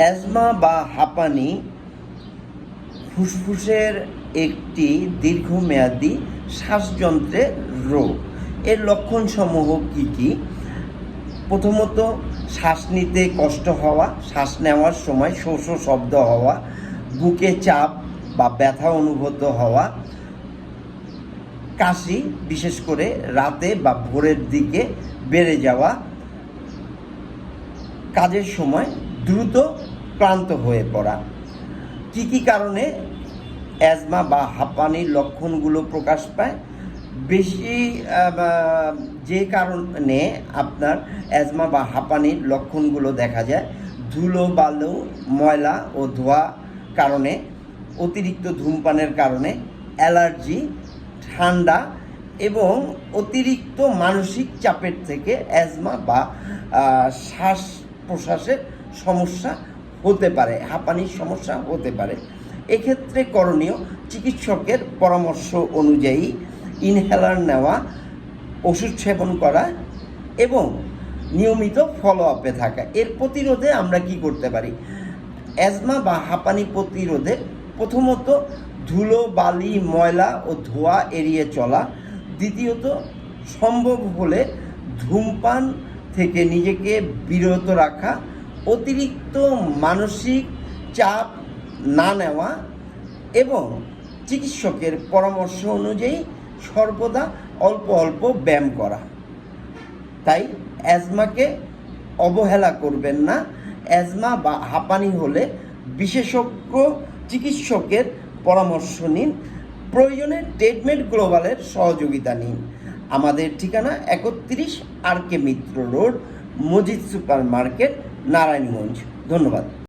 Asthma বা হাঁপানি ফুসফুসের একটি দীর্ঘমেয়াদী শ্বাসযন্ত্রের রোগ। এর লক্ষণসমূহ কী কী? প্রথমত, শ্বাস নিতে কষ্ট হওয়া, শ্বাস নেওয়ার সময় শো শো শব্দ হওয়া, বুকে চাপ বা ব্যথা অনুভূত হওয়া, কাশি বিশেষ করে রাতে বা ভোরের দিকে বেড়ে যাওয়া, কাজের সময় দ্রুত ক্লান্ত হয়ে পড়া। কী কী কারণে অ্যাজমা বা হাঁপানির লক্ষণগুলো প্রকাশ পায়? বেশি যে কারণে আপনার অ্যাজমা বা হাঁপানির লক্ষণগুলো দেখা যায়, ধুলো বালু ময়লা ও ধোয়া কারণে, অতিরিক্ত ধূমপানের কারণে, অ্যালার্জি, ঠান্ডা এবং অতিরিক্ত মানসিক চাপের থেকে অ্যাজমা বা শ্বাস প্রশ্বাসের সমস্যা হতে পারে, হাঁপানির সমস্যা হতে পারে। এক্ষেত্রে করণীয় চিকিৎসকের পরামর্শ অনুযায়ী ইনহেলার নেওয়া, ওষুধ সেবন করা এবং নিয়মিত ফলো আপে থাকা। এর প্রতিরোধে আমরা কি করতে পারি? অ্যাজমা বা হাঁপানি প্রতিরোধে প্রথমত ধুলো বালি ময়লা ও ধোঁয়া এড়িয়ে চলা, দ্বিতীয়ত সম্ভব হলে ধূমপান থেকে নিজেকে বিরত রাখা, অতিরিক্ত মানসিক চাপ না নেওয়া এবং চিকিৎসকের পরামর্শ অনুযায়ী সর্বদা অল্প অল্প ব্যায়াম করা। তাই অ্যাজমাকে অবহেলা করবেন না। অ্যাজমা বা হাঁপানি হলে বিশেষজ্ঞ চিকিৎসকের পরামর্শ নিন, প্রয়োজনে ট্রিটমেন্ট গ্লোবালের সহযোগিতা নিন। আমাদের ঠিকানা 31 R K Mitra road, Majid super market, Narayanganj. ধন্যবাদ।